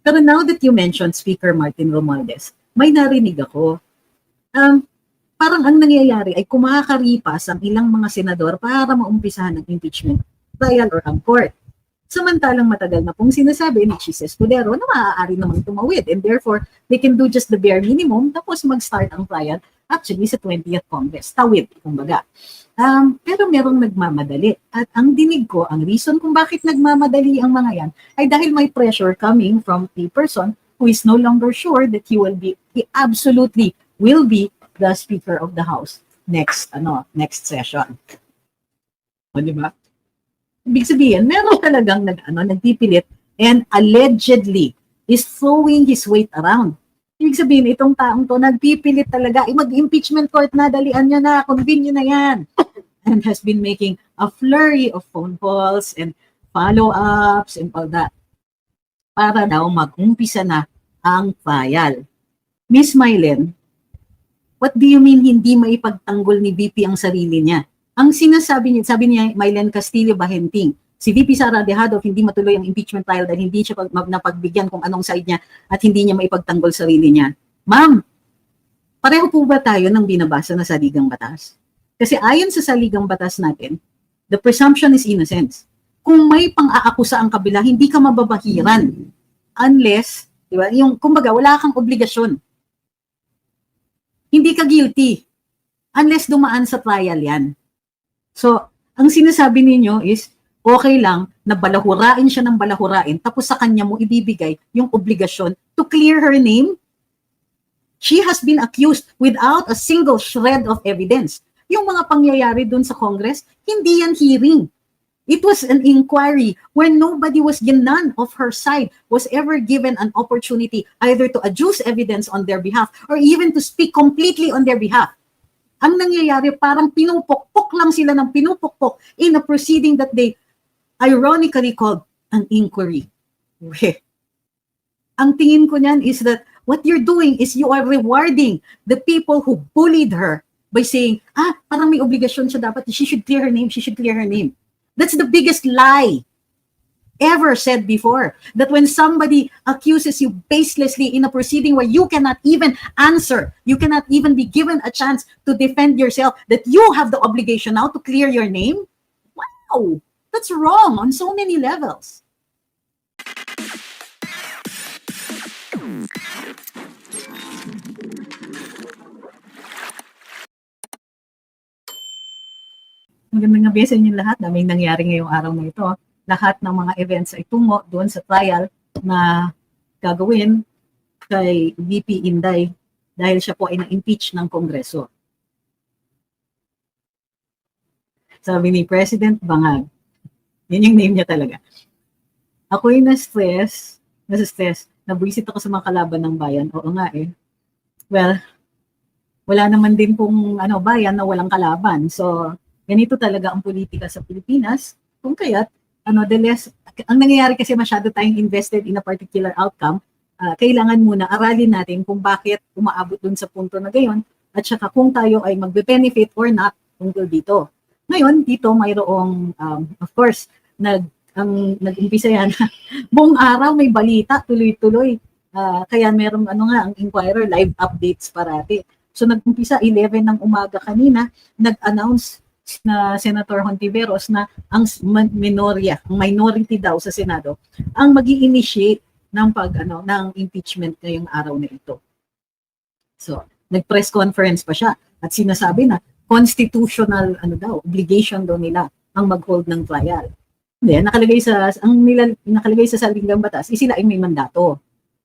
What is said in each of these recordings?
Pero now that you mentioned Speaker Martin Romualdez, may narinig ako. Parang ang nangyayari ay kumakaripas ang ilang mga senador para maumpisahan ng impeachment trial or ang court. Samantalang matagal na pong sinasabi ni Chis Escudero na maaari namang tumawid and therefore they can do just the bare minimum tapos mag-start ang trial actually sa 20th Congress. Tawid, kumbaga. Pero merong nagmamadali. At ang dinig ko, ang reason kung bakit nagmamadali ang mga yan ay dahil may pressure coming from a person who is no longer sure that he absolutely will be the Speaker of the House next session. O, di ba? Ibig sabihin, meron talagang nagpipilit and allegedly is throwing his weight around. Ibig sabihin, itong taong to nagpipilit talaga, mag-impeachment court na, dalian nyo na, convene nyo na yan. And has been making a flurry of phone calls and follow-ups and all that para daw mag-umpisa na ang trial. Miss Mylene, what do you mean hindi maipagtanggol ni VP ang sarili niya? Ang sinasabi niya, sabi niya, Mylene Castillo Bahenting, si VP Sara Dejado hindi matuloy ang impeachment trial dahil hindi siya napagbigyan kung anong side niya at hindi niya maipagtanggol sarili niya. Ma'am, pareho po ba tayo ng binabasa na saligang batas? Kasi ayon sa saligang batas natin, the presumption is innocence. Kung may pang-aakusa ang kabila, hindi ka mababahiran unless, di ba, yung kumbaga wala kang obligasyon. Hindi ka guilty unless dumaan sa trial yan. So, ang sinasabi ninyo is, okay lang na balahurain siya ng balahurain tapos sa kanya mo ibibigay yung obligasyon to clear her name. She has been accused without a single shred of evidence. Yung mga pangyayari dun sa Congress, hindi yan hearing. It was an inquiry where none of her side was ever given an opportunity either to adduce evidence on their behalf or even to speak completely on their behalf. Ang nangyayari, parang pinupukpok lang sila ng pinupukpok in a proceeding that they ironically called an inquiry. Ang tingin ko niyan is that what you're doing is you are rewarding the people who bullied her by saying, parang may obligasyon siya dapat, she should clear her name. That's the biggest lie ever said before. That when somebody accuses you baselessly in a proceeding where you cannot even answer, you cannot even be given a chance to defend yourself, that you have the obligation now to clear your name? Wow, that's wrong on so many levels. Magandang gabi sa inyo lahat. Daming nangyari ngayong araw na ito. Lahat ng mga events ay tungo doon sa trial na gagawin kay VP Inday dahil siya po ay na-impeach ng Kongreso. Sabi ni President Bangag, yun yung name niya talaga. Ako'y na-stress, nabwisit ako sa mga kalaban ng bayan. Oo nga eh. Well, wala naman din pong bayan na walang kalaban. So, ganito talaga ang politika sa Pilipinas. Kung kaya't, ang nangyayari kasi masyado tayong invested in a particular outcome, kailangan muna aralin natin kung bakit umaabot dun sa punto na gayon at saka kung tayo ay magbe-benefit or not tungkol dito. Ngayon, dito mayroong, of course, nag-umpisa yan. Buong araw may balita, tuloy-tuloy. Kaya merong ang Inquirer, live updates parati. So nag-umpisa 11 ng umaga kanina, nag-announce na Senator Hontiveros na ang minority daw sa Senado ang magi-initiate ng ng impeachment ngayong araw na ito. So, nag-press conference pa siya at sinasabi na constitutional obligation daw nila ang mag-hold ng trial. Then nakalagay sa saligang batas, sila ay may mandato.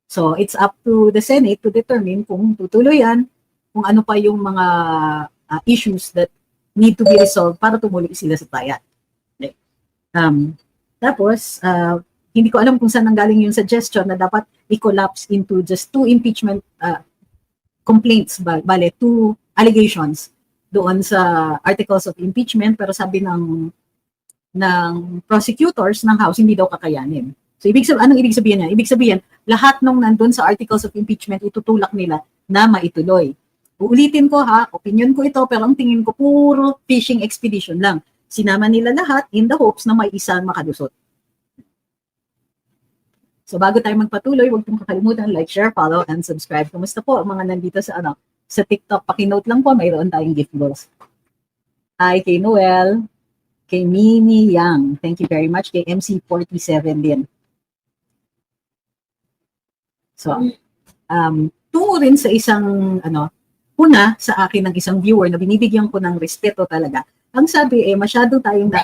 So, it's up to the Senate to determine kung tutuloy yan, kung ano pa yung mga issues that need to be resolved para tumuloy sila sa trial. Okay. Tapos, hindi ko alam kung saan nanggaling yung suggestion na dapat i-collapse into just 2 impeachment complaints, bale, 2 allegations doon sa articles of impeachment, pero sabi ng prosecutors ng House, hindi daw kakayanin. So, anong ibig sabihin niya? Ibig sabihin, lahat nung nandun sa articles of impeachment, itutulak nila na maituloy. Uulitin ko opinion ko ito, pero ang tingin ko puro fishing expedition lang. Sinama nila lahat in the hopes na may isa makalusot. So So bago tayo magpatuloy, huwag pong kakalimutan like, share, follow, and subscribe. Kumusta po ang mga nandito sa TikTok? Pakinote lang po, mayroon tayong gift goals. Hi kay Noel, kay Mini Yang, thank you very much. Kay MC47 din. So, tungo rin sa isang, una sa akin ng isang viewer na binibigyan ko ng respeto talaga. Ang sabi, masyado tayong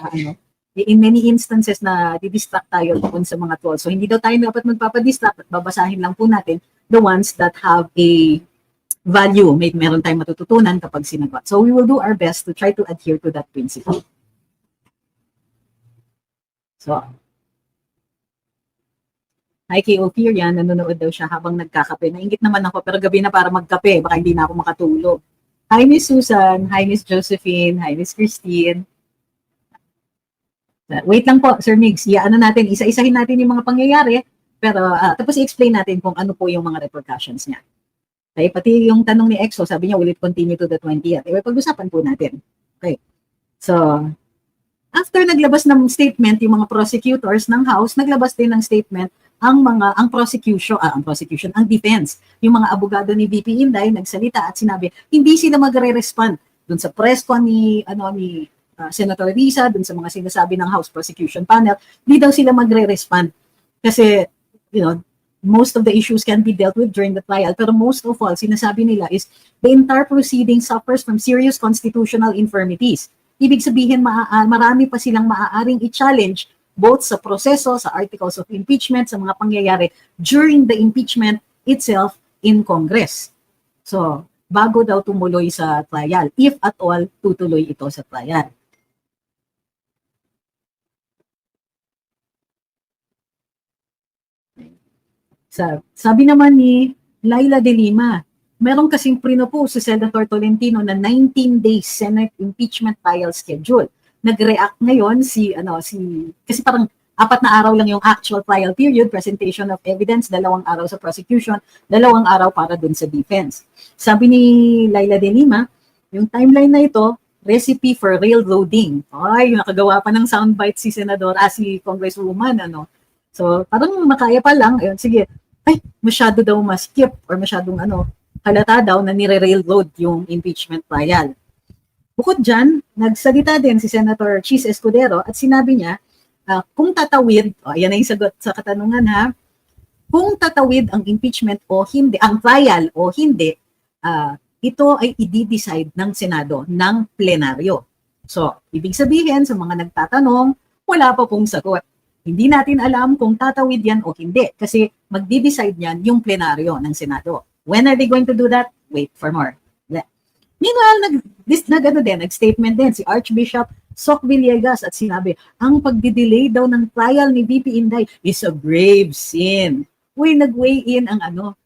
in many instances na didistract tayo doon sa mga trolls. So, hindi daw tayo dapat magpapadistract at babasahin lang po natin the ones that have a value. Meron tayong matututunan kapag sinagot. So, we will do our best to try to adhere to that principle. So, hi kay Ophir yan, nanonood daw siya habang nagkakape. Nainggit naman ako, pero gabi na para magkape. Baka hindi na ako makatulog. Hi Miss Susan, hi Miss Josephine, hi Miss Christine. Wait lang po, Sir Migs. Natin, isa-isahin natin yung mga pangyayari, pero tapos i-explain natin kung ano po yung mga repercussions niya. Okay, pati yung tanong ni EXO, sabi niya, will it continue to the 20th? Pag-usapan po natin. Okay. So, after naglabas ng statement yung mga prosecutors ng House, naglabas din ng statement ang defense. Yung mga abogado ni VP Inday nagsalita at sinabi, hindi sila magre-respond dun sa press con ni Senator Risa, dun sa mga sinasabi ng House Prosecution Panel, hindi daw sila magre-respond. Kasi, most of the issues can be dealt with during the trial, pero most of all, sinasabi nila is, the entire proceeding suffers from serious constitutional infirmities. Ibig sabihin, marami pa silang maaaring i-challenge both sa proseso, sa articles of impeachment, sa mga pangyayari during the impeachment itself in Congress. So, bago daw tumuloy sa trial, if at all tutuloy ito sa trial. Sabi naman ni Laila De Lima, meron kasing pinopose si Senator Tolentino na 19-day Senate impeachment trial schedule. Nag-react ngayon kasi parang 4 na araw lang yung actual trial period, presentation of evidence, 2 araw sa prosecution, 2 araw para dun sa defense. Sabi ni Laila De Lima, yung timeline na ito, recipe for railroading. Ay, nakagawa pa ng soundbite si si Congresswoman, So, parang makaya pa lang, ayun, sige, masyado daw ma-skip or masyadong halata daw na nire-railroad yung impeachment trial. Bukod dyan, nagsalita din si Senator Chis Escudero at sinabi niya, kung tatawid, yan na yung sagot sa katanungan ha, kung tatawid ang impeachment o hindi, ang trial o hindi, ito ay i-decide ng Senado, ng plenaryo. So, ibig sabihin sa mga nagtatanong, wala pa pong sagot. Hindi natin alam kung tatawid yan o hindi kasi magdi-decide yan yung plenaryo ng Senado. When are they going to do that? Wait for more. Meanwhile, nag-statement din si Archbishop Soc Villegas at sinabi, ang pagdidelay daw ng trial ni VP Inday is a grave sin. Nag-weigh in ang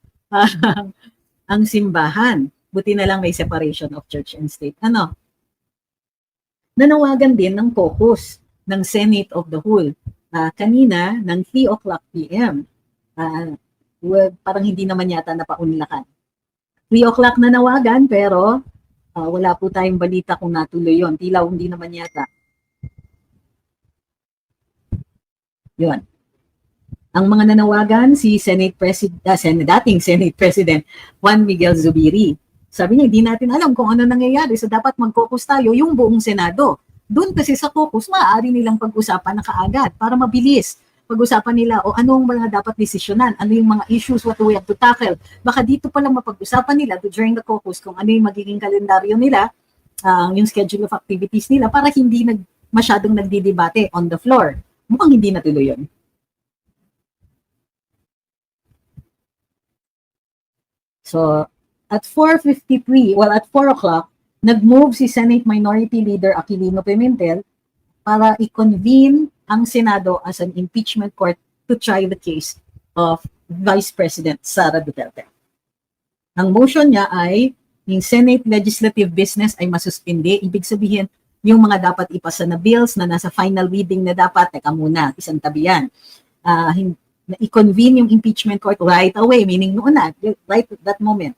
ang simbahan. Buti na lang may separation of church and state. Nanawagan din ng caucus ng Senate of the Whole. Kanina, ng 3:00 p.m. Parang hindi naman yata napaunlakan. 3:00 na nawagan, pero wala po tayong balita kung natuloy yon. Tilaw, hindi naman yata. Yun. Ang mga nanawagan, si dating Senate President Juan Miguel Zubiri. Sabi niya, hindi natin alam kung ano nangyayari, so dapat mag-caucus tayo yung buong Senado. Doon kasi sa caucus, maaari nilang pag-usapan na kaagad para mabilis. Pag-usapan nila o anong mga dapat desisyonan, ano yung mga issues, what we have to tackle. Baka dito pa lang mapag-usapan nila during the caucus kung ano yung magiging kalendaryo nila, yung schedule of activities nila para hindi masyadong nagdidebate on the floor. Mukhang hindi natuloy yun. So, at 4:53, at 4:00, nag-move si Senate Minority Leader Aquilino Pimentel para i-convene ang Senado as an impeachment court to try the case of Vice President Sara Duterte. Ang motion niya ay yung Senate legislative business ay masuspindi. Ibig sabihin, yung mga dapat ipasa na bills na nasa final reading na dapat, teka muna, isang tabi yan. I-convene yung impeachment court right away, meaning noon na, right at that moment.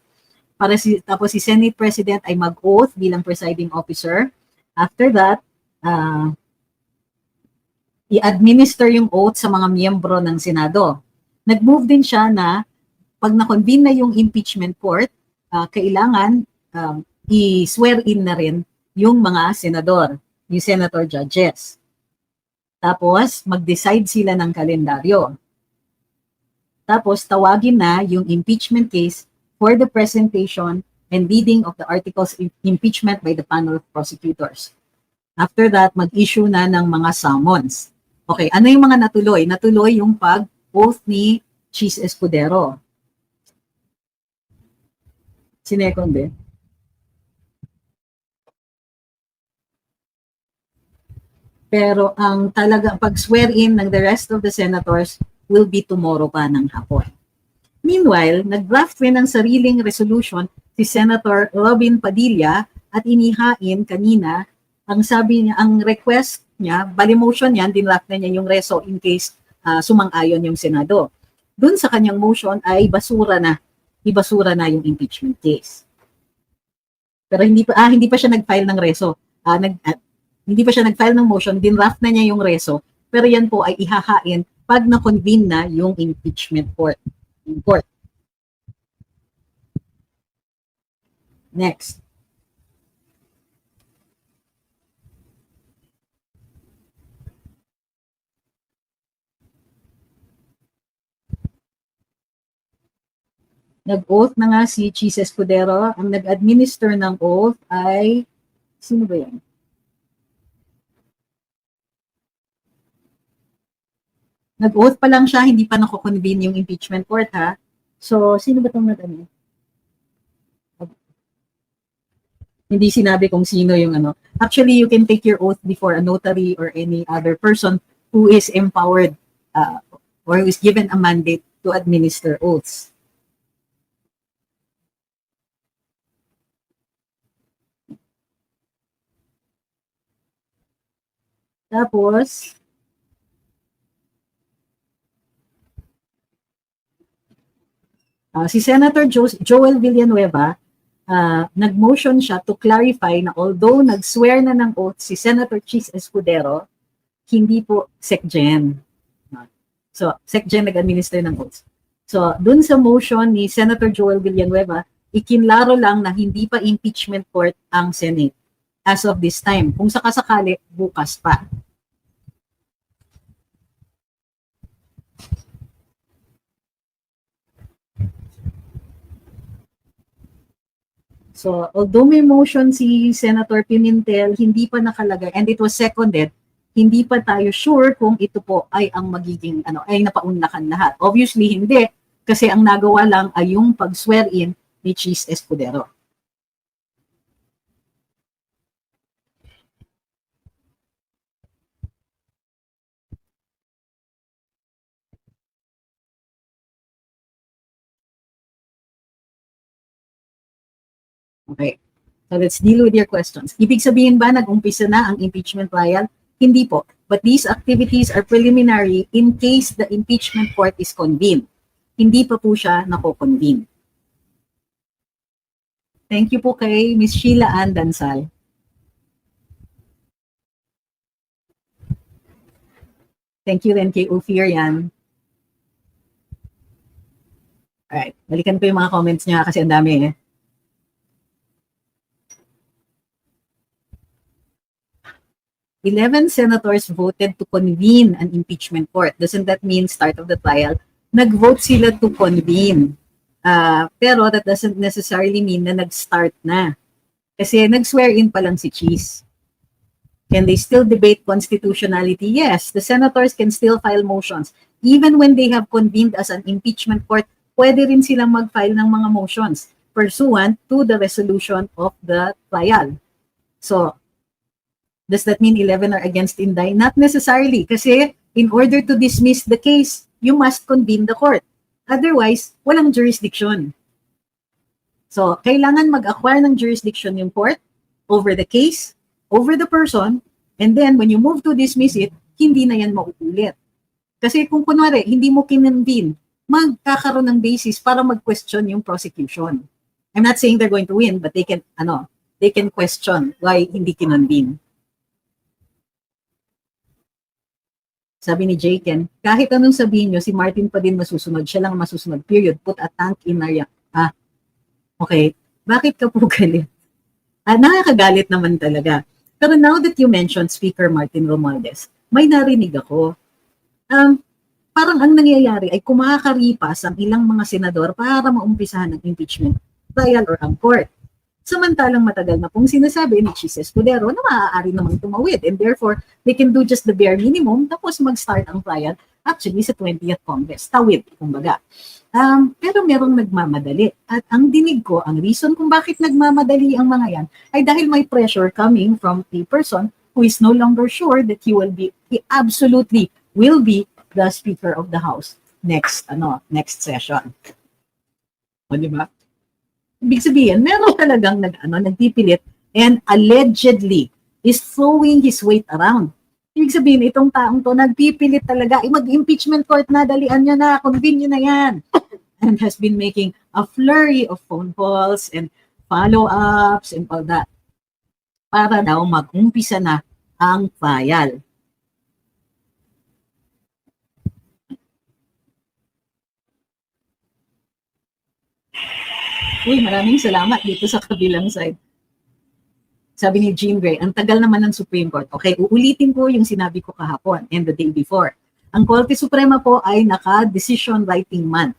Tapos si Senate President ay mag-oath bilang presiding officer. After that, i-administer yung oath sa mga miyembro ng Senado. nag-move din siya na pag na-convene na yung impeachment court, kailangan i-swear in na rin yung mga senador, yung senator judges. Tapos, mag-decide sila ng kalendaryo. Tapos, tawagin na yung impeachment case for the presentation and reading of the articles of impeachment by the panel of prosecutors. After that, mag-issue na ng mga summons. Okay, ano yung mga natuloy? Natuloy yung pag-oath ni Cheese Escudero. Sinecond eh. Pero ang talaga pag-swear in ng the rest of the senators will be tomorrow pa ng hapon. Meanwhile, nag-draft rin ng sariling resolution si Senator Robin Padilla at inihain kanina, ang sabi niya, ang request niya, bali motion niya, dinraft na niya yung reso in case sumang-ayon yung Senado. Doon sa kanyang motion ay ibasura na yung impeachment case. Pero hindi pa siya nag-file ng reso. Hindi pa siya nag-file ng motion, dinraft na niya yung reso, pero yan po ay ihahain pag na-convene na yung impeachment court. Next. Nag-oath na nga si Cheese Escudero. Ang nag-administer ng oath ay, sino ba yan? Nag-oath pa lang siya, hindi pa nako-convene yung impeachment court, ha? So, sino ba itong nag-ano? Hindi sinabi kung sino yung ano. Actually, you can take your oath before a notary or any other person who is empowered or who is given a mandate to administer oaths. Tapos, si Senator Joel Villanueva, nag-motion siya to clarify na although nag-swear na ng oath si Senator Cheese Escudero, hindi po SecGen. So, SecGen nag-administer ng oaths. So, dun sa motion ni Senator Joel Villanueva, ikinlaro lang na hindi pa impeachment court ang Senate as of this time. Kung sakasakali, bukas pa. So, although may motion si Senator Pimentel, hindi pa nakalagay, and it was seconded, hindi pa tayo sure kung ito po ay ang magiging, ay napaunlakan lahat. Obviously, hindi, kasi ang nagawa lang ay yung pag-swear in ni Cheese Escudero. Okay. So let's deal with your questions. Ibig sabihin ba nag-umpisa na ang impeachment trial? Hindi po. But these activities are preliminary in case the impeachment court is convened. Hindi pa po siya nako-convene. Thank you po kay Ms. Sheila Ann Dansal. Thank you rin kay Ophir yan. Alright, balikan ko yung mga comments niya kasi ang dami eh. Eleven senators voted to convene an impeachment court. Doesn't that mean start of the trial? Nag-vote sila to convene. Pero that doesn't necessarily mean na nag-start na. Kasi nag-swear in pa lang si Cheese. Can they still debate constitutionality? Yes, the senators can still file motions. Even when they have convened as an impeachment court, pwede rin silang mag-file ng mga motions pursuant to the resolution of the trial. So, does that mean 11 are against Inday? Not necessarily, kasi in order to dismiss the case, you must convene the court. Otherwise, walang jurisdiction. So, kailangan mag-acquire ng jurisdiction yung court over the case, over the person, and then when you move to dismiss it, hindi na yan mauulit. Kasi kung kunwari, hindi mo kinonvene, magkakaroon ng basis para mag-question yung prosecution. I'm not saying they're going to win, but they can question why hindi kinonvene. Sabi ni Jaken, kahit anong sabihin nyo, si Martin pa din masusunod. Siya lang masusunod. Period. Put a tank in area. Okay. Bakit ka po galit? Nakakagalit naman talaga. Pero now that you mentioned Speaker Martin Romualdez, may narinig ako. Parang ang nangyayari ay kumakaripas ang ilang mga senador para maumpisahan ng impeachment trial or ang court. Samantalang matagal na pong sinasabi ni Chis Escudero na maaari namang tumawid and therefore they can do just the bare minimum tapos mag-start ang trial actually sa 20th Congress. Tawid, kumbaga. Pero merong nagmamadali. At ang dinig ko, ang reason kung bakit nagmamadali ang mga yan ay dahil may pressure coming from a person who is no longer sure that he absolutely will be the Speaker of the House next session. O, di ba? Ibig sabihin, meron talagang nagpipilit and allegedly is throwing his weight around. Ibig sabihin, itong taong to nagpipilit talaga, mag-impeachment court na, dalian nyo na, convene nyo na yan. And has been making a flurry of phone calls and follow-ups and all that para daw mag-umpisa na ang trial. Uy, maraming salamat dito sa kabilang side. Sabi ni Jean Gray, ang tagal naman ng Supreme Court. Okay, uulitin ko yung sinabi ko kahapon and the day before. Ang Korte Suprema po ay naka-decision writing month.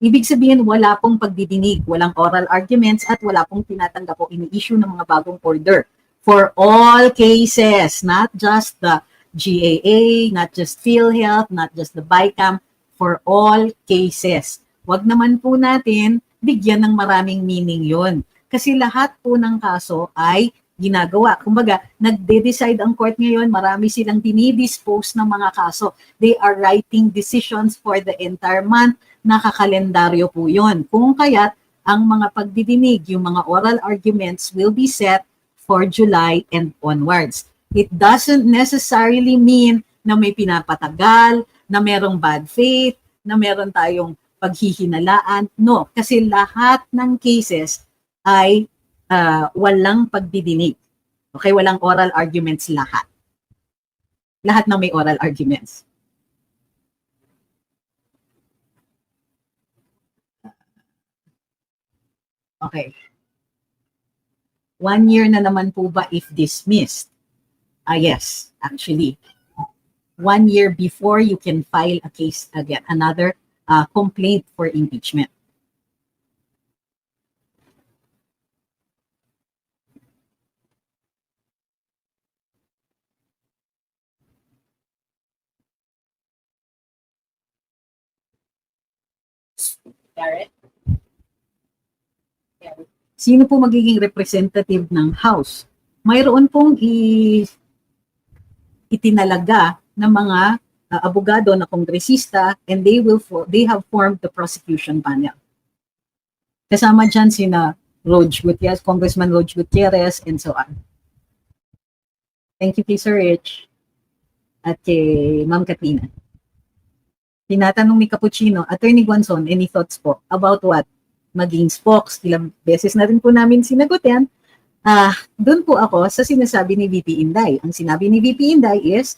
Ibig sabihin, wala pong pagdidinig, walang oral arguments, at wala pong tinatanggap o ini-issue ng mga bagong order for all cases, not just the GAA, not just PhilHealth, not just the BICAM, for all cases. Wag naman po natin bigyan ng maraming meaning yon. Kasi lahat po ng kaso ay ginagawa. Kumbaga, nagde-decide ang court ngayon, marami silang dinidispose ng mga kaso. They are writing decisions for the entire month, nakakalendaryo po yon. Kung kaya't, ang mga pagdidinig, yung mga oral arguments will be set for July and onwards. It doesn't necessarily mean na may pinapatagal, na merong bad faith, na meron tayong paghihinalaan. No, kasi lahat ng cases ay walang pagdidinig. Okay, walang oral arguments lahat. Lahat na may oral arguments. Okay. 1 year na naman po ba if dismissed? Yes, actually. 1 year before you can file a case again, another complaint for impeachment. Garrett? Sino po magiging representative ng House? Mayroon pong itinalaga ng mga abogado na kongresista and they have formed the prosecution panel. Kasama dyan sina Congressman Rog Gutierrez and so on. Thank you, Sir Rich. At kay Ma'am Katrina. Tinatanong ni Cappuccino, Attorney Guanzon, any thoughts po about what? Maging spokes, ilang beses na rin po namin sinagot yan. Doon po ako sa sinasabi ni VP Inday. Ang sinabi ni VP Inday is,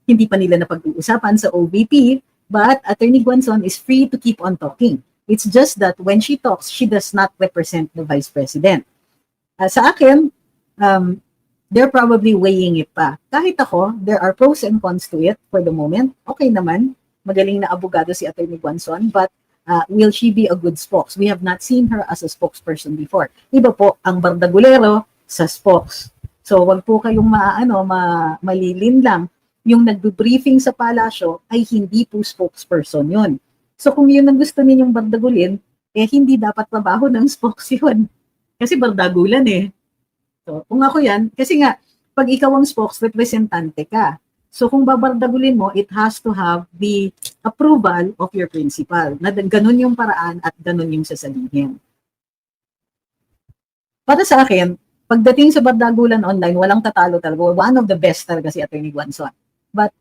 hindi pa nila napag-uusapan sa OVP, but Attorney Guanzon is free to keep on talking. It's just that when she talks, she does not represent the Vice President. Sa akin, they're probably weighing it pa. Kahit ako, there are pros and cons to it for the moment. Okay naman, magaling na abogado si Attorney Guanzon, but will she be a good spokes? We have not seen her as a spokesperson before. Iba po ang bardagulero sa spokes. So wag po kayong malilin lang. Yung nagbe-briefing sa palasyo ay hindi po spokesperson yun. So kung yun ang gusto ninyong bardagulin, hindi dapat trabaho ng spokes yun. Kasi bardagulan eh. So kung ako yan, kasi nga, pag ikaw ang spokes, representante ka. So kung babardagulin mo, it has to have the approval of your principal. Na ganun yung paraan at ganun yung sasabihin. Para sa akin, pagdating sa bardagulan online, walang tatalo talaga. One of the best talaga si Attorney Guanzon. But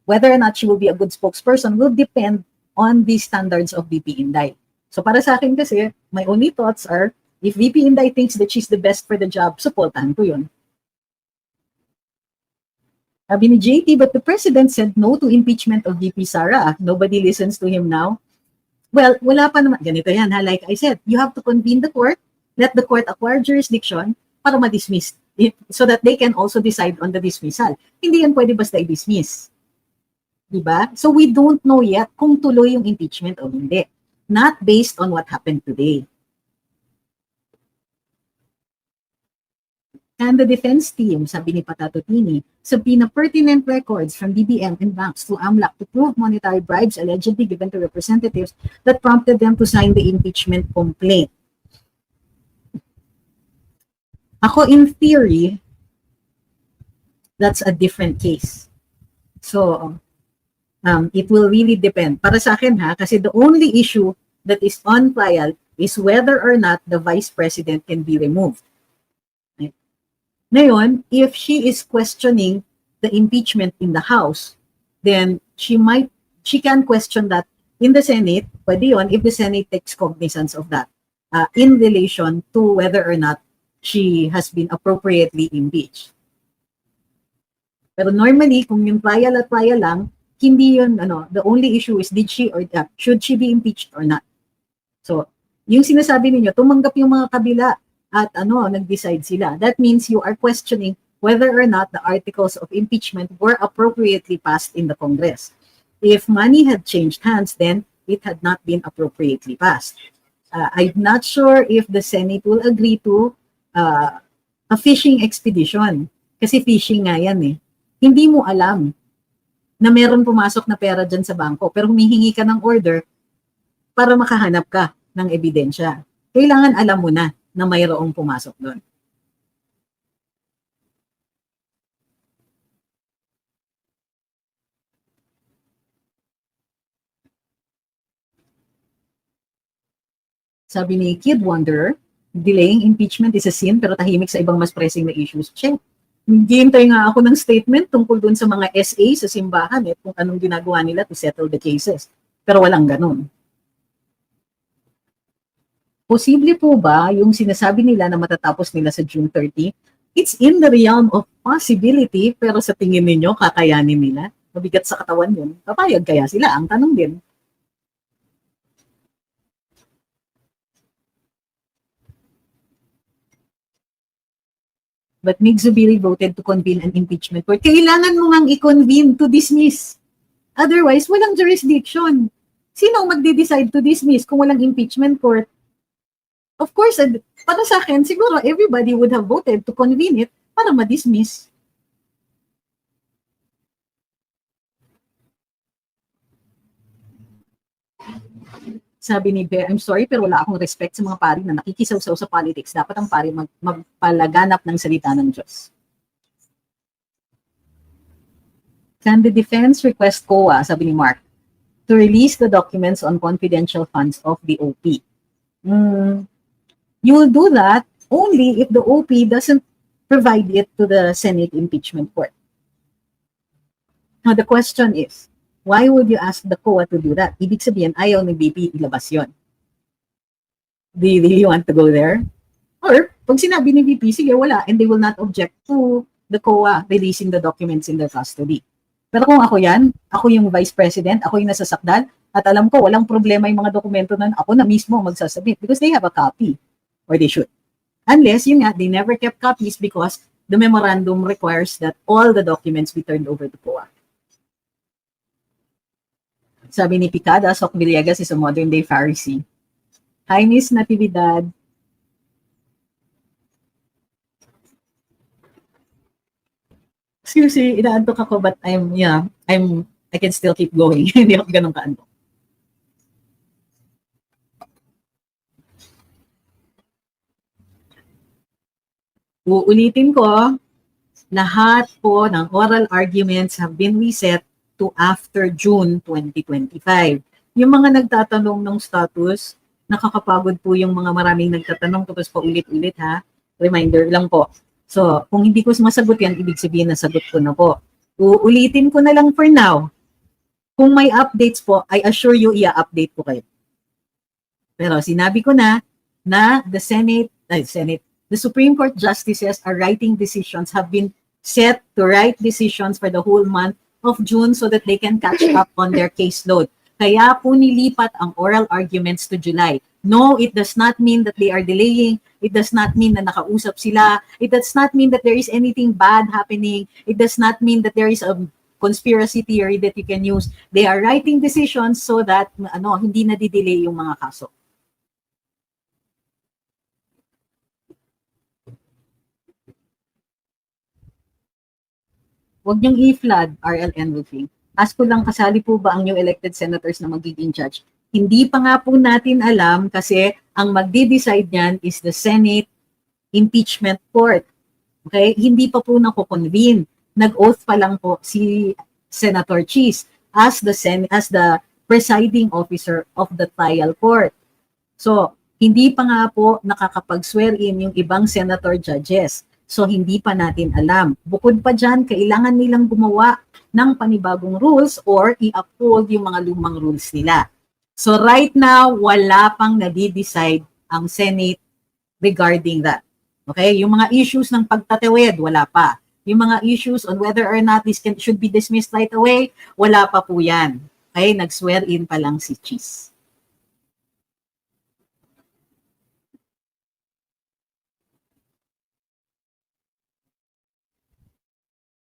whether or not she will be a good spokesperson will depend on the standards of VP Inday. So para sa akin kasi, my only thoughts are, if VP Inday thinks that she's the best for the job, supportahan ko yun. Sabi ni JT, but the president said no to impeachment of VP Sara. Nobody listens to him now. Well, wala pa naman. Ganito yan, ha? Like I said, you have to convene the court, let the court acquire jurisdiction para ma-dismiss it, so that they can also decide on the dismissal. Hindi yan pwede basta i-dismiss. Diba? So we don't know yet kung tuloy yung impeachment o hindi. Not based on what happened today. And the defense team, sabi ni Patatotini, subpoena pertinent records from BBM and banks to AMLAC to prove monetary bribes allegedly given to representatives that prompted them to sign the impeachment complaint. Ako, in theory, that's a different case. So, it will really depend. Para sa akin, ha, kasi the only issue that is on trial is whether or not the vice president can be removed. Ngayon, if she is questioning the impeachment in the House, then she can question that in the Senate. Pwede yun if the Senate takes cognizance of that in relation to whether or not she has been appropriately impeached. Pero normally, kung yung trial at trial lang, hindi yun, the only issue is did she or should she be impeached or not. So, yung sinasabi ninyo, tumanggap yung mga kabila at nag-decide sila. That means you are questioning whether or not the articles of impeachment were appropriately passed in the Congress. If money had changed hands, then it had not been appropriately passed. I'm not sure if the Senate will agree to a fishing expedition. Kasi fishing nga yan eh. Hindi mo alam na meron pumasok na pera dyan sa bangko, pero humihingi ka ng order para makahanap ka ng ebidensya. Kailangan alam mo na mayroong pumasok doon. Sabi ni Kid Wanderer, delaying impeachment is a sin pero tahimik sa ibang mas pressing na issues. Check. Hintay nga ako ng statement tungkol doon sa mga SA sa simbahan kung anong ginagawa nila to settle the cases. Pero walang ganun. Posible po ba yung sinasabi nila na matatapos nila sa June 30? It's in the realm of possibility, pero sa tingin ninyo, kakayanin nila? Mabigat sa katawan yun. Papayag kaya sila? Ang tanong din. But Mig Zubiri voted to convene an impeachment court. Kailangan mo ngang i-convene to dismiss. Otherwise, walang jurisdiction. Sino ang magde-decide to dismiss kung walang impeachment court? Of course, para sa akin, siguro everybody would have voted to convene it para ma-dismiss. Sabi ni Bear, I'm sorry pero wala akong respect sa mga pari na nakikisaw-saw sa politics. Dapat ang pari magpalaganap ng salita ng Diyos. Can the defense request COA, sabi ni Mark, to release the documents on confidential funds of the OP? You will do that only if the OP doesn't provide it to the Senate impeachment court. Now, the question is, why would you ask the COA to do that? Ibig sabihin, ayaw ng BP ilabas yun. Do you really want to go there? Or, pag sinabi ni BP, sige, wala, and they will not object to the COA releasing the documents in their custody. Pero kung ako yan, ako yung vice president, ako yung nasasakdal, at alam ko, walang problema yung mga dokumento na ako na mismo magsasubmit because they have a copy. Or they should. Unless, yun nga, they never kept copies because the memorandum requires that all the documents be turned over to COA. Sabi ni Picada, Sok Villegas is a modern-day Pharisee. Hi, Miss Natividad. Seriously, inaantok ako but I can still keep going. Hindi ako ganun kaantok. Uulitin ko, lahat po ng oral arguments have been reset to after June 2025. Yung mga nagtatanong ng status, nakakapagod po yung mga maraming nagtatanong tapos paulit-ulit ha. Reminder lang po. So, kung hindi ko masagot yan, ibig sabihin nasagot ko na po. Uulitin ko na lang for now. Kung may updates po, I assure you, i-update ko kayo. Pero sinabi ko na the Supreme Court justices are writing decisions have been set to write decisions for the whole month of June so that they can catch up on their caseload. Kaya po nilipat ang oral arguments to July. No, it does not mean that they are delaying. It does not mean na nakausap sila. It does not mean that there is anything bad happening. It does not mean that there is a conspiracy theory that you can use. They are writing decisions so that hindi na di-delay yung mga kaso. Huwag niyong i-flood, RLN Roofing. Ask ko lang, kasali po ba ang new elected senators na magiging judge? Hindi pa nga po natin alam kasi ang magdi-decide niyan is the Senate Impeachment Court. Okay? Hindi pa po nako-convene. Nag-oath pa lang po si Senator Cheese as the presiding officer of the trial court. So, hindi pa nga po nakakapag-swear in yung ibang senator judges. So, hindi pa natin alam. Bukod pa dyan, kailangan nilang gumawa ng panibagong rules or i-uphold yung mga lumang rules nila. So, right now, wala pang nadi-decide ang Senate regarding that. Okay? Yung mga issues ng pagtatawid, wala pa. Yung mga issues on whether or not this should be dismissed right away, wala pa po yan. Okay? Nag-swear in pa lang si Cheese.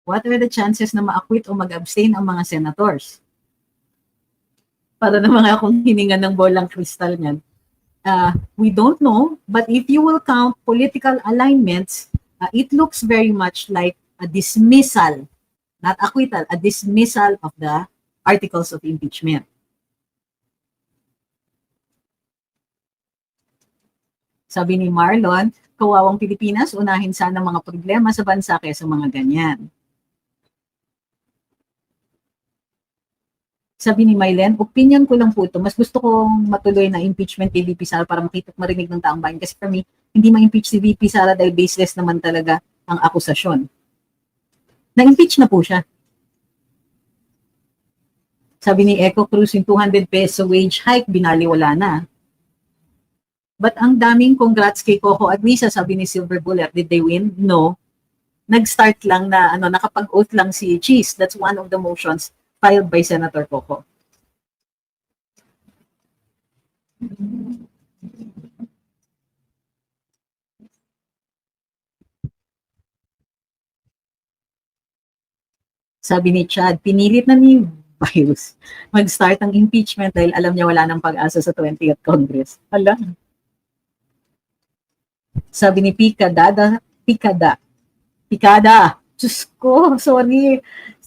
What are the chances na ma-acquit o mag-abstain ang mga senators? Para naman akong hininga ng bolang kristal niyan. We don't know, but if you will count political alignments, it looks very much like a dismissal, not acquittal, a dismissal of the articles of impeachment. Sabi ni Marlon, kawawang Pilipinas, unahin sana mga problema sa bansa kaysa mga ganyan. Sabi ni Mylen, opinion ko lang po ito. Mas gusto kong matuloy na impeachment kay VP Sara para makita at marinig ng taong bayan. Kasi for me, hindi ma-impeach si VP Sara dahil baseless naman talaga ang akusasyon. Na-impeach na po siya. Sabi ni Echo Cruz, yung 200 peso wage hike, binaliwala na. But ang daming congrats kay Coco Aguisa, sabi ni Silver Bullet. Did they win? No. Nag-start lang na, nakapag-oath lang si Cheese. That's one of the motions filed by Senator Coco. Sabi ni Chad, pinilit na ni Virus mag-start ang impeachment dahil alam niya wala nang pag-asa sa 20th Congress. Hala. Sabi ni Pikada, Diyos ko, sorry,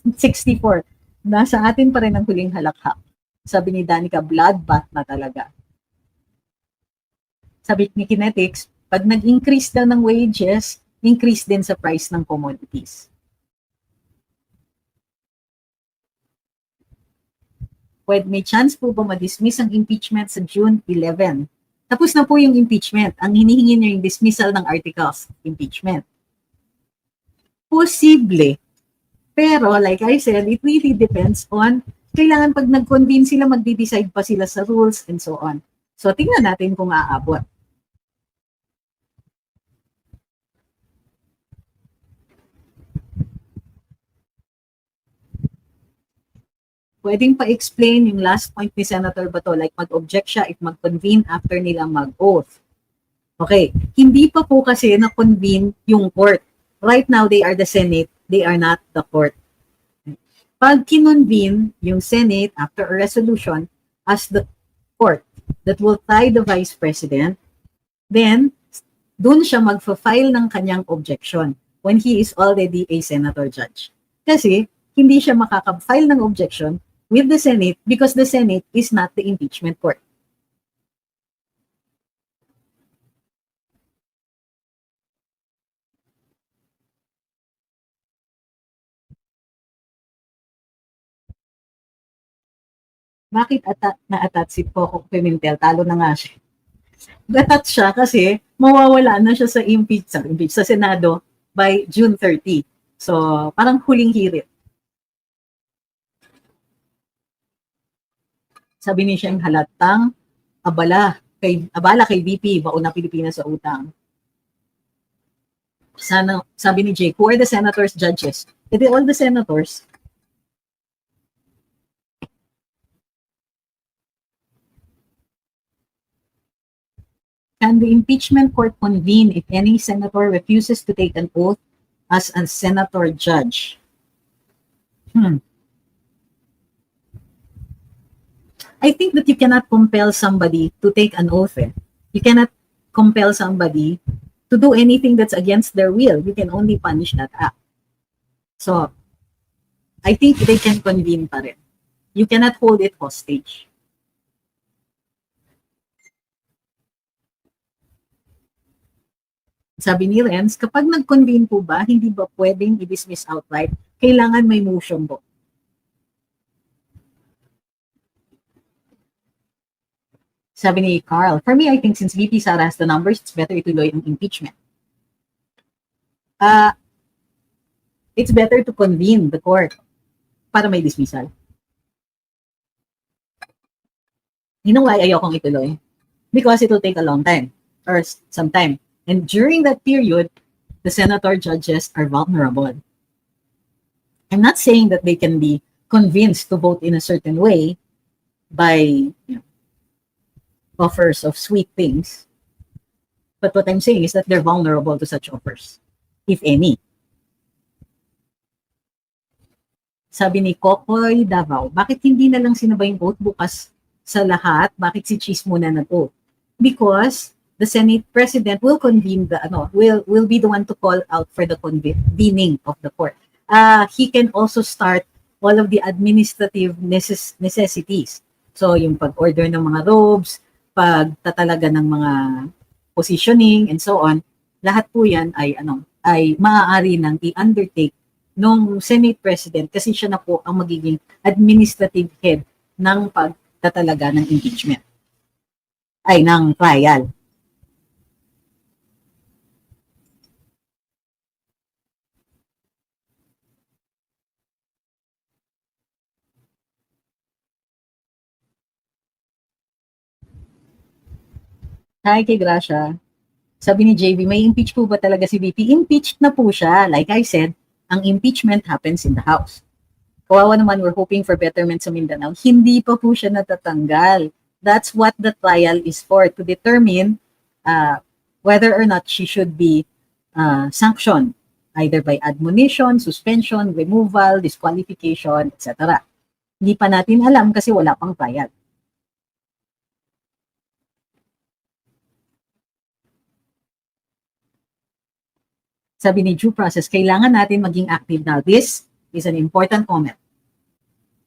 64. Nasa atin pa rin ang huling halakhak. Sabi ni Danica, bloodbath na talaga. Sabi ni Kinetics, pag nag-increase daw ng wages, increase din sa price ng commodities. Pwede may chance po ba ma-dismiss ang impeachment sa June 11? Tapos na po yung impeachment. Ang hinihingi niya yung dismissal ng articles of impeachment. Posible. Pero like I said, it really depends on, kailangan pag nag-convene sila, magde-decide pa sila sa rules and so on. So tingnan natin kung aabot. Pwedeng pa-explain yung last point ni Senator Bato, like mag-object siya if mag-convene after nila mag-oath. Okay, hindi pa po kasi na-convene yung court. Right now, they are the Senate, they are not the court. Pag kinonvene yung Senate after a resolution as the court that will tie the Vice President, then dun siya magfa-file ng kanyang objection when he is already a senator judge. Kasi hindi siya makaka-file ng objection with the Senate because the Senate is not the impeachment court. Bakit na-attach si Coco Pimentel? Talo na nga siya. Na-attach siya kasi mawawala na siya sa sa Senado by June 30. So, parang huling hirit. Sabi niya siyang halatang abala kay VP, baon na Pilipinas sa utang. Sana, sabi ni Jake, who are the senators judges? Edi all the senators. Can the impeachment court convene if any senator refuses to take an oath as a senator judge? I think that you cannot compel somebody to take an oath. You cannot compel somebody to do anything that's against their will. You can only punish that act. So, I think they can convene pa rin. You cannot hold it hostage. Sabi ni Renz, kapag nag-convene po ba, hindi ba pwedeng i-dismiss outright? Kailangan may motion po. Sabi ni Carl, for me, I think since VP Sara has the numbers, it's better ituloy ang impeachment. It's better to convene the court para may dismissal. You know why ayokong ituloy? Because it will take a long time or some time. And during that period, the senator judges are vulnerable. I'm not saying that they can be convinced to vote in a certain way by offers of sweet things. But what I'm saying is that they're vulnerable to such offers, if any. Sabi ni Kokoy Davao, bakit hindi na lang sinabay yung oath bukas sa lahat? Bakit si Cheese muna nag-oath? Because the Senate President will convene will be the one to call out for the convening of the court. He can also start all of the administrative necessities. So yung pag-order ng mga robes, pagtatalaga ng mga positioning and so on, lahat po yan ay maaari nang i-undertake nung Senate President kasi siya na po ang magiging administrative head ng pagtatalaga ng impeachment. Ay, ng trial. Hi kay Gracia. Sabi ni JV, may impeach po ba talaga si VP? Impeached na po siya. Like I said, ang impeachment happens in the House. Kawawa naman, we're hoping for betterment sa Mindanao. Hindi pa po siya natatanggal. That's what the trial is for, to determine whether or not she should be sanctioned, either by admonition, suspension, removal, disqualification, etc. Hindi pa natin alam kasi wala pang trial. Sabi ni due process, kailangan natin maging active now. This is an important comment.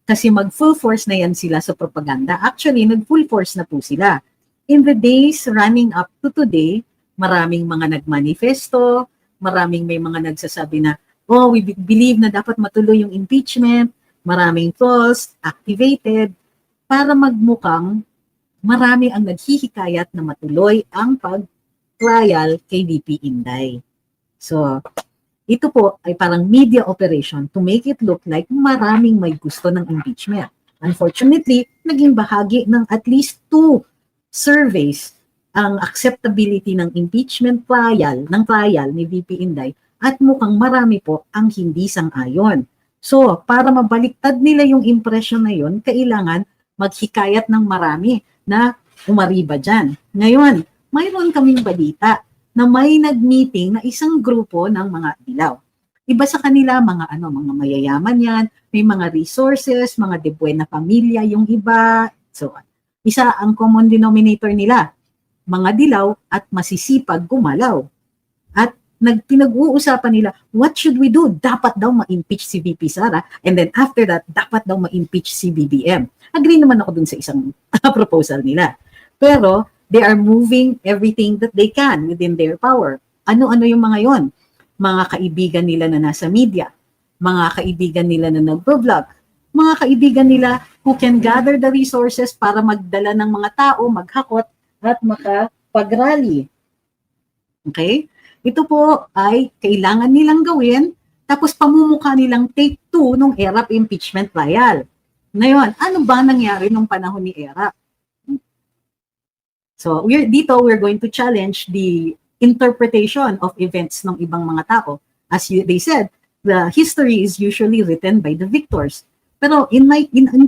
Kasi mag-full force na yan sila sa propaganda. Actually, nag-full force na po sila. In the days running up to today, maraming mga nagmanifesto, maraming may mga nagsasabi na, oh, we believe na dapat matuloy yung impeachment, maraming trolls activated, para magmukhang marami ang naghihikayat na matuloy ang pag-trial kay VP Inday. So, ito po ay parang media operation to make it look like maraming may gusto ng impeachment. Unfortunately, naging bahagi ng at least 2 surveys ang acceptability ng impeachment trial ni VP Inday at mukhang marami po ang hindi sang-ayon. So, para mabaliktad nila yung impression na yun, kailangan maghikayat ng marami na umariba dyan. Ngayon, mayroon kaming balita na may nag-meeting na isang grupo ng mga dilaw. Iba sa kanila, mga mayayaman yan, may mga resources, mga de buena pamilya, yung iba, so on. Isa ang common denominator nila, mga dilaw at masisipag gumalaw. At pinag-uusapan nila, what should we do? Dapat daw ma-impeach si VP Sara, and then after that, dapat daw ma-impeach si BBM. Agree naman ako dun sa isang proposal nila. Pero, they are moving everything that they can within their power. Ano-ano yung mga yon? Mga kaibigan nila na nasa media, mga kaibigan nila na nag-vlog, mga kaibigan nila who can gather the resources para magdala ng mga tao, maghakot, at makapag-rally. Okay? Ito po ay kailangan nilang gawin, tapos pamumukha nilang take 2 nung ERAP impeachment trial. Ngayon, ano ba nangyari nung panahon ni ERAP? So, we're going to challenge the interpretation of events ng ibang mga tao. As they said, the history is usually written by the victors. Pero in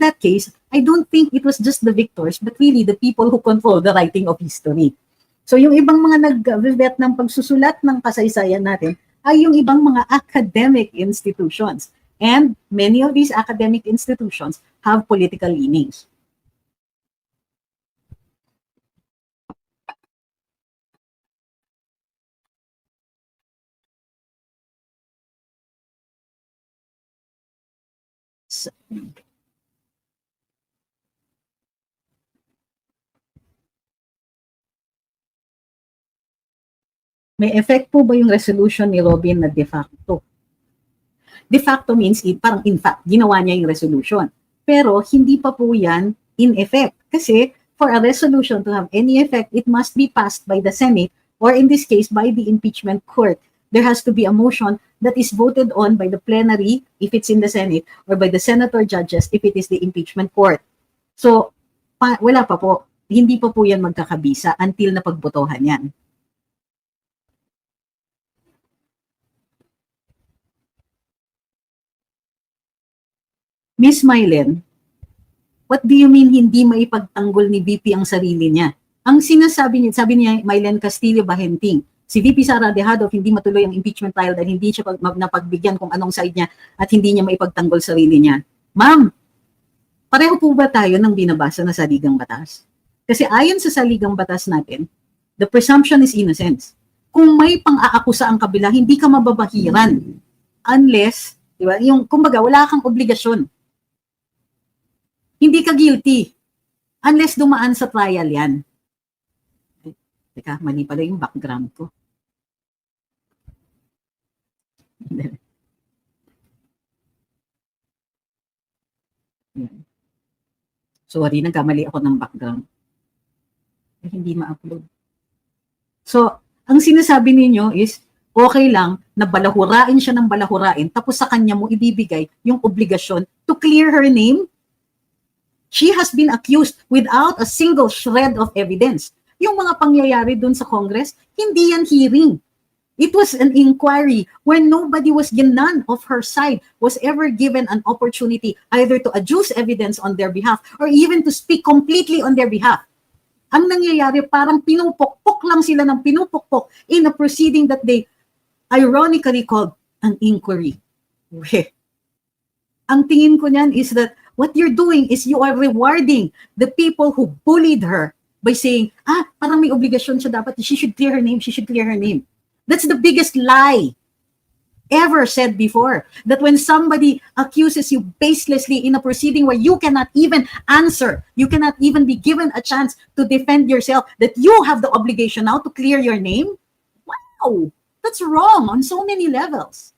that case, I don't think it was just the victors, but really the people who control the writing of history. So yung ibang mga nag-vet ng pagsusulat ng kasaysayan natin ay yung ibang mga academic institutions. And many of these academic institutions have political leanings. May effect po ba yung resolution ni Robin na de facto? De facto means parang in fact, ginawa niya yung resolution. Pero hindi pa po yan in effect. Kasi for a resolution to have any effect, it must be passed by the Senate or in this case, by the impeachment court. There has to be a motion that is voted on by the plenary if it's in the Senate or by the senator judges if it is the impeachment court. So, wala pa po. Hindi pa po yan magkakabisa until napagbotohan yan. Miss Mylen, what do you mean hindi maipagtanggol ni VP ang sarili niya? Ang sinasabi niya, sabi niya Mylen Castillo Bahenting, si VP Sara Dejado hindi matuloy ang impeachment trial dahil hindi siya napagbigyan kung anong side niya at hindi niya maipagtanggol sarili niya. Ma'am, pareho po ba tayo ng binabasa na saligang batas? Kasi ayon sa saligang batas natin, the presumption is innocence. Kung may pang-aakusa ang kabila, hindi ka mababahiran unless, di ba, yung kumbaga wala kang obligasyon. Hindi ka guilty unless dumaan sa trial yan. Teka, mali pala yung background ko. Sorry, nagkamali ako ng background. Hindi ma-upload. So, ang sinasabi ninyo is, okay lang na balahurain siya ng balahurain, tapos sa kanya mo ibibigay yung obligasyon to clear her name. She has been accused without a single shred of evidence. Yung mga pangyayari dun sa Congress, hindi yan hearing. It was an inquiry where nobody was, none of her side was ever given an opportunity either to adduce evidence on their behalf or even to speak completely on their behalf. Ang nangyayari, parang pinupukpok lang sila ng pinupukpok in a proceeding that they ironically called an inquiry. Ang tingin ko niyan is that what you're doing is you are rewarding the people who bullied her by saying, parang may obligasyon siya dapat, she should clear her name, she should clear her name. That's the biggest lie ever said before. That when somebody accuses you baselessly in a proceeding where you cannot even answer, you cannot even be given a chance to defend yourself, that you have the obligation now to clear your name? Wow, that's wrong on so many levels.